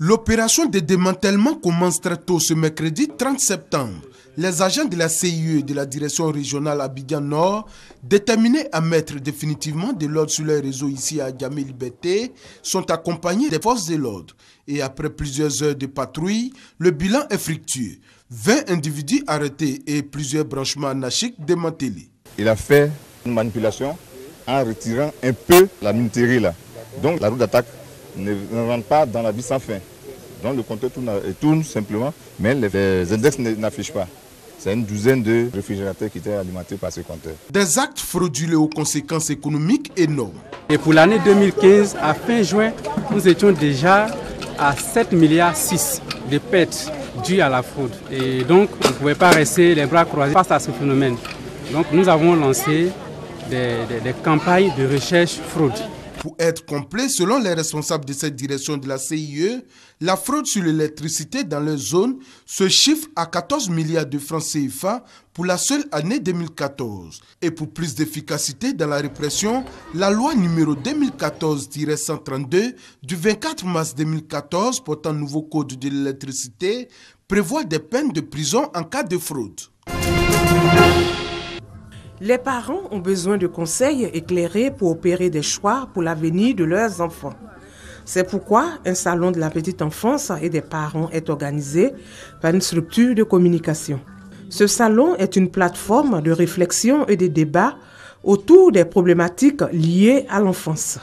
L'opération de démantèlement commence très tôt ce mercredi 30 septembre. Les agents de la CIE de la direction régionale Abidjan Nord, déterminés à mettre définitivement de l'ordre sur les réseaux ici à Djamé Liberté, sont accompagnés des forces de l'ordre. Et après plusieurs heures de patrouille, le bilan est fructueux. 20 individus arrêtés et plusieurs branchements anarchiques démantelés. Il a fait une manipulation en retirant un peu la minuterie là. Donc la route d'attaque ne rentre pas dans la vie sans fin. Donc le compteur tourne simplement, mais les index n'affichent pas. C'est une douzaine de réfrigérateurs qui étaient alimentés par ce compteur. Des actes frauduleux aux conséquences économiques énormes. Et pour l'année 2015, à fin juin, nous étions déjà à 7,6 milliards de pertes dues à la fraude. Et donc, on ne pouvait pas rester les bras croisés face à ce phénomène. Donc, nous avons lancé des campagnes de recherche fraude. Pour être complet, selon les responsables de cette direction de la CIE, la fraude sur l'électricité dans leur zone se chiffre à 14 milliards de francs CFA pour la seule année 2014. Et pour plus d'efficacité dans la répression, la loi numéro 2014-132 du 24 mars 2014 portant nouveau code de l'électricité prévoit des peines de prison en cas de fraude. Les parents ont besoin de conseils éclairés pour opérer des choix pour l'avenir de leurs enfants. C'est pourquoi un salon de la petite enfance et des parents est organisé par une structure de communication. Ce salon est une plateforme de réflexion et de débat autour des problématiques liées à l'enfance.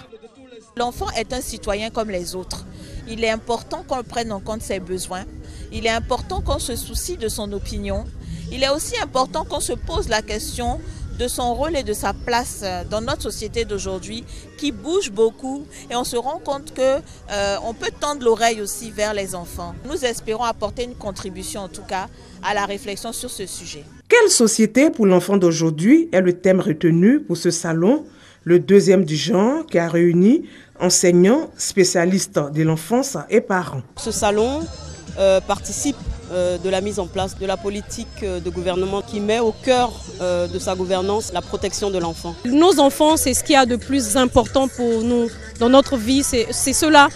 L'enfant est un citoyen comme les autres. Il est important qu'on prenne en compte ses besoins. Il est important qu'on se soucie de son opinion. Il est aussi important qu'on se pose la question de son rôle et de sa place dans notre société d'aujourd'hui qui bouge beaucoup et on se rend compte qu'on peut tendre l'oreille aussi vers les enfants. Nous espérons apporter une contribution en tout cas à la réflexion sur ce sujet. Quelle société pour l'enfant d'aujourd'hui est le thème retenu pour ce salon, le deuxième du genre qui a réuni enseignants, spécialistes de l'enfance et parents. Ce salon participe de la mise en place de la politique de gouvernement qui met au cœur de sa gouvernance la protection de l'enfant. Nos enfants, c'est ce qu'il y a de plus important pour nous dans notre vie, c'est cela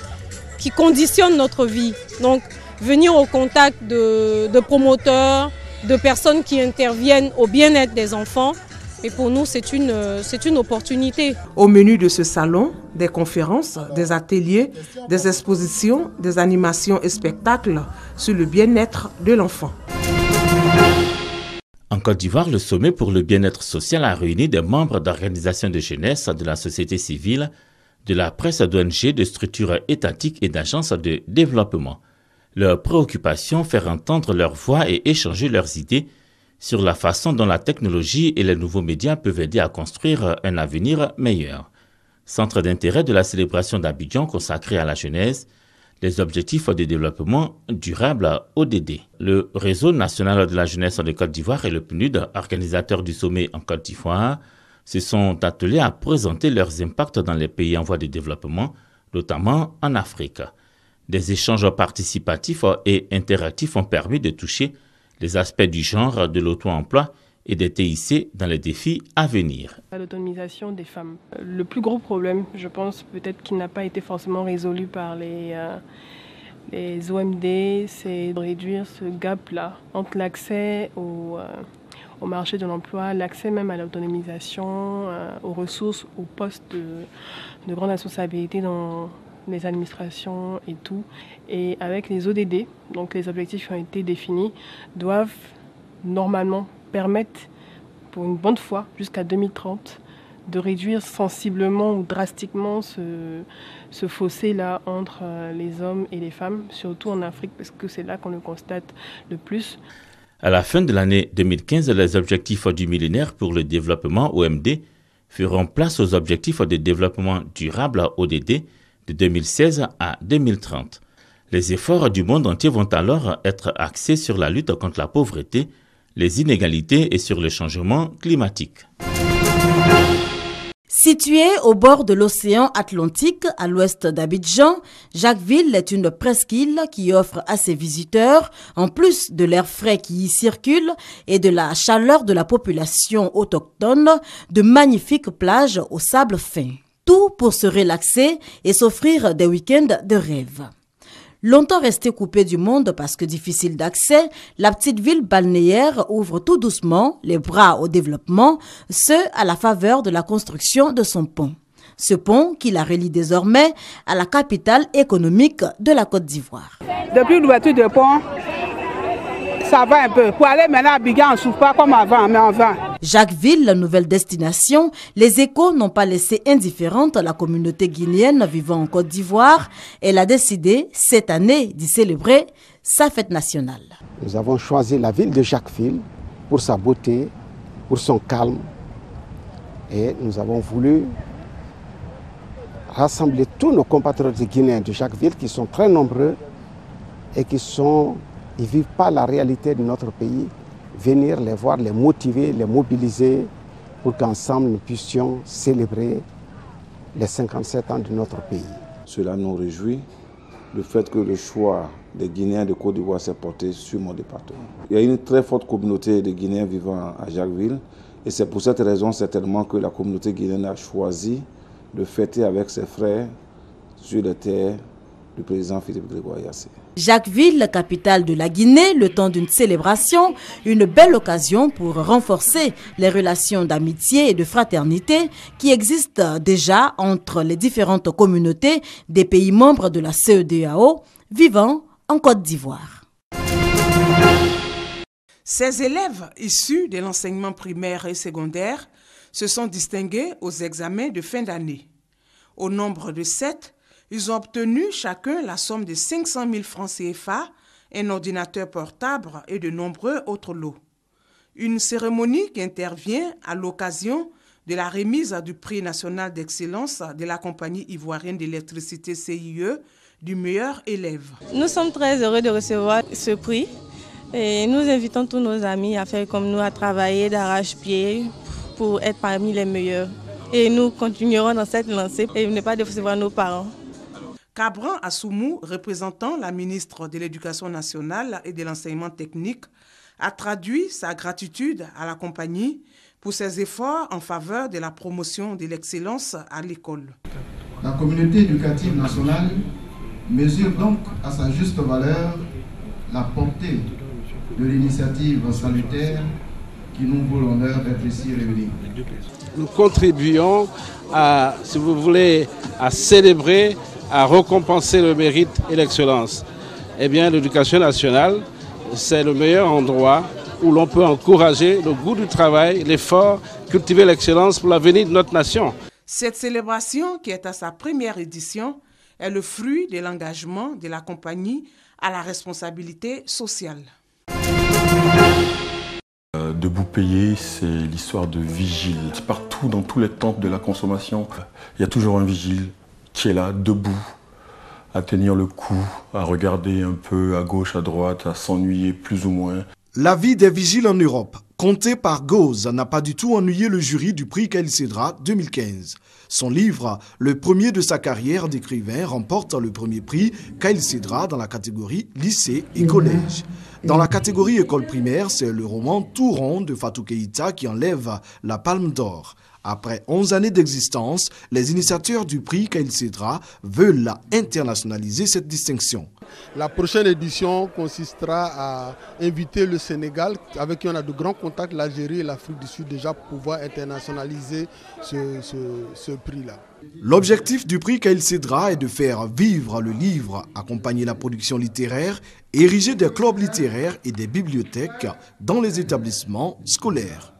qui conditionne notre vie. Donc venir au contact de promoteurs, de personnes qui interviennent au bien-être des enfants, et pour nous, c'est une opportunité. Au menu de ce salon, des conférences, des ateliers, des expositions, des animations et spectacles sur le bien-être de l'enfant. En Côte d'Ivoire, le sommet pour le bien-être social a réuni des membres d'organisations de jeunesse, de la société civile, de la presse d'ONG, de structures étatiques et d'agences de développement. Leur préoccupation, faire entendre leur voix et échanger leurs idées sur la façon dont la technologie et les nouveaux médias peuvent aider à construire un avenir meilleur. Centre d'intérêt de la célébration d'Abidjan consacré à la jeunesse, les objectifs de développement durable ODD. Le Réseau national de la jeunesse de Côte d'Ivoire et le PNUD, organisateur du sommet en Côte d'Ivoire, se sont attelés à présenter leurs impacts dans les pays en voie de développement, notamment en Afrique. Des échanges participatifs et interactifs ont permis de toucher les aspects du genre, de l'auto-emploi et des TIC dans les défis à venir. L'autonomisation des femmes. Le plus gros problème, je pense, peut-être qui n'a pas été forcément résolu par les OMD, c'est de réduire ce gap-là entre l'accès au marché de l'emploi, l'accès même à l'autonomisation, aux ressources, aux postes de grande responsabilité dans les administrations et tout. Et avec les ODD, donc les objectifs qui ont été définis, doivent normalement permettre pour une bonne fois jusqu'à 2030 de réduire sensiblement ou drastiquement ce fossé-là entre les hommes et les femmes, surtout en Afrique, parce que c'est là qu'on le constate le plus. À la fin de l'année 2015, les objectifs du millénaire pour le développement OMD feront place aux objectifs de développement durable ODD de 2016 à 2030. Les efforts du monde entier vont alors être axés sur la lutte contre la pauvreté, les inégalités et sur le changement climatique. Situé au bord de l'océan Atlantique, à l'ouest d'Abidjan, Jacquesville est une presqu'île qui offre à ses visiteurs, en plus de l'air frais qui y circule et de la chaleur de la population autochtone, de magnifiques plages au sable fin. Tout pour se relaxer et s'offrir des week-ends de rêve. Longtemps restée coupée du monde parce que difficile d'accès, la petite ville balnéaire ouvre tout doucement les bras au développement, ce à la faveur de la construction de son pont. Ce pont qui la relie désormais à la capitale économique de la Côte d'Ivoire. Depuis l'ouverture du pont, ça va un peu. Pour aller maintenant à Abidjan, on ne souffre pas comme avant, mais on va. Jacquesville, la nouvelle destination, les échos n'ont pas laissé indifférente la communauté guinéenne vivant en Côte d'Ivoire. Elle a décidé cette année d'y célébrer sa fête nationale. Nous avons choisi la ville de Jacquesville pour sa beauté, pour son calme. Et nous avons voulu rassembler tous nos compatriotes guinéens de Jacquesville qui sont très nombreux et qui ne vivent pas la réalité de notre pays, venir les voir, les motiver, les mobiliser pour qu'ensemble nous puissions célébrer les 57 ans de notre pays. Cela nous réjouit, le fait que le choix des Guinéens de Côte d'Ivoire s'est porté sur mon département. Il y a une très forte communauté de Guinéens vivant à Jacquesville et c'est pour cette raison certainement que la communauté guinéenne a choisi de fêter avec ses frères sur les terres du président Philippe Grégoire Yassé. Jacquesville, capitale de la Guinée, le temps d'une célébration, une belle occasion pour renforcer les relations d'amitié et de fraternité qui existent déjà entre les différentes communautés des pays membres de la CEDEAO vivant en Côte d'Ivoire. Ces élèves issus de l'enseignement primaire et secondaire se sont distingués aux examens de fin d'année. Au nombre de 7, ils ont obtenu chacun la somme de 500 000 francs CFA, un ordinateur portable et de nombreux autres lots. Une cérémonie qui intervient à l'occasion de la remise du prix national d'excellence de la compagnie ivoirienne d'électricité CIE du meilleur élève. Nous sommes très heureux de recevoir ce prix et nous invitons tous nos amis à faire comme nous, à travailler d'arrache-pied pour être parmi les meilleurs. Et nous continuerons dans cette lancée et ne pas décevoir nos parents. Cabran Assoumou, représentant la ministre de l'Éducation nationale et de l'enseignement technique, a traduit sa gratitude à la compagnie pour ses efforts en faveur de la promotion de l'excellence à l'école. La communauté éducative nationale mesure donc à sa juste valeur la portée de l'initiative salutaire qui nous vaut l'honneur d'être ici réunis. Nous contribuons à, si vous voulez, à célébrer, à récompenser le mérite et l'excellence. Eh bien, l'éducation nationale, c'est le meilleur endroit où l'on peut encourager le goût du travail, l'effort, cultiver l'excellence pour l'avenir de notre nation. Cette célébration, qui est à sa première édition, est le fruit de l'engagement de la compagnie à la responsabilité sociale. Debout payé, c'est l'histoire de vigile. Partout, dans tous les temples de la consommation, il y a toujours un vigile qui est là, debout, à tenir le coup, à regarder un peu à gauche, à droite, à s'ennuyer plus ou moins. La vie des vigiles en Europe, comptée par Gauze, n'a pas du tout ennuyé le jury du prix Kayl Cedra 2015. Son livre, le premier de sa carrière d'écrivain, remporte le premier prix Kayl Cedra dans la catégorie lycée et collège. Dans la catégorie école primaire, c'est le roman Tout rond de Fatou Keïta qui enlève la Palme d'Or. Après 11 années d'existence, les initiateurs du prix Kayl Cedra veulent internationaliser cette distinction. La prochaine édition consistera à inviter le Sénégal, avec qui on a de grands contacts, l'Algérie et l'Afrique du Sud, déjà pour pouvoir internationaliser ce prix-là. L'objectif du prix Kayl Cedra est de faire vivre le livre, accompagner la production littéraire, ériger des clubs littéraires et des bibliothèques dans les établissements scolaires.